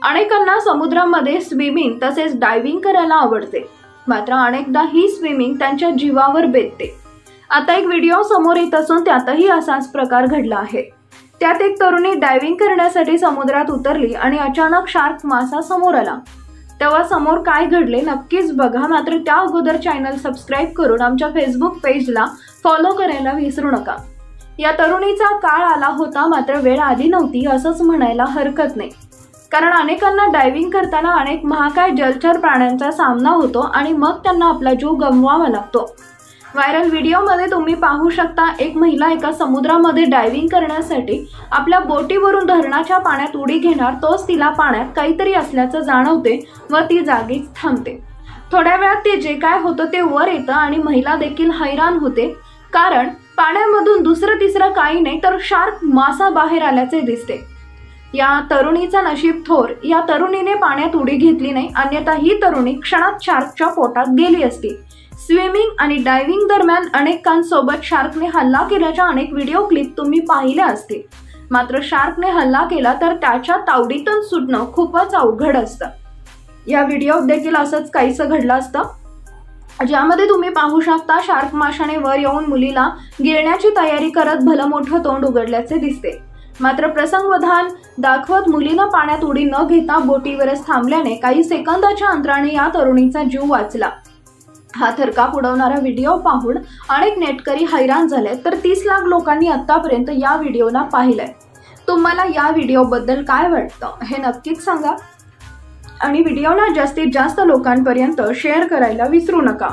अनेकांना समुद्रामध्ये स्विमिंग तसेच डायव्हिंग करायला आवडते, मात्र अनेकदा ही स्विमिंग त्यांच्या जीवावर बेतते। आता एक व्हिडिओ समोर येत असून त्यातही असाच प्रकार घडला आहे। त्यात एक तरुणी डायव्हिंग करण्यासाठी समुद्रात उतरली आणि अचानक शार्क मासा समोर आला। तेव्हा समोर काय घडले नक्कीच बघा, मात्र त्या अगोदर चॅनल सबस्क्राइब करून आमच्या फेसबुक पेजला फॉलो करायला विसरू नका। या तरुणीचा काळ आला होता, मात्र वेळ आली नव्हती असंच म्हणायला हरकत नाही, कारण अनेकांना डायव्हिंग करताना अनेक महाकाय जलचर प्राण्यांचा सामना होतो आणि मग त्यांना आपला जीव गमवावा लागतो। व्हायरल व्हिडिओमध्ये तुम्ही पाहू शकता, एक महिला एका समुद्रामध्ये डायव्हिंग करण्यासाठी आपल्या बोटीवरून धरणाच्या पाण्यात उडी घेणार, तोच तिला पाण्यात काहीतरी असल्याचं जाणवते व ती जागीच थांबते। थोड्या वेळात ते जे काय होतं ते वर येतं आणि महिला देखील हैराण होते, कारण पाण्यामधून दुसरं तिसरं काही नाही तर शार्क मासा बाहेर आल्याचे दिसते। या तरुणीचा नशीब थोर, या तरुणीने पाण्यात उडी घेतली नाही, अन्यथा ही तरुणी क्षणात शार्कच्या पोटात गेली असती। स्विमिंग आणि डायव्हिंग दरम्यान अनेकांसोबत शार्कने हल्ला केल्याच्या अनेक व्हिडिओ क्लिप तुम्ही पाहिल्या असतील, मात्र शार्कने हल्ला केला तर त्याच्या तावडीतून सुटणं खूपच अवघड असतं। या व्हिडिओत देखील असंच काहीसं घडलं असतं, ज्यामध्ये तुम्ही पाहू शकता शार्क माशाने वर येऊन मुलीला गिळण्याची तयारी करत भलं मोठं तोंड उघडल्याचे दिसते, मात्र प्रसंगवधान दाखवत मुलीनं पाण्यात उडी न घेता बोटीवरच थांबल्याने काही सेकंदाच्या अंतराने या तरुणीचा जीव वाचला। हा थरकाप उडवणारा व्हिडिओ पाहून अनेक नेटकरी हैराण झाले, तर 30 लाख लोकांनी आतापर्यंत या व्हिडिओला पाहिलंय। तुम्हाला या व्हिडिओबद्दल काय वाटतं हे नक्कीच सांगा आणि व्हिडिओला जास्तीत जास्त लोकांपर्यंत शेअर करायला विसरू नका।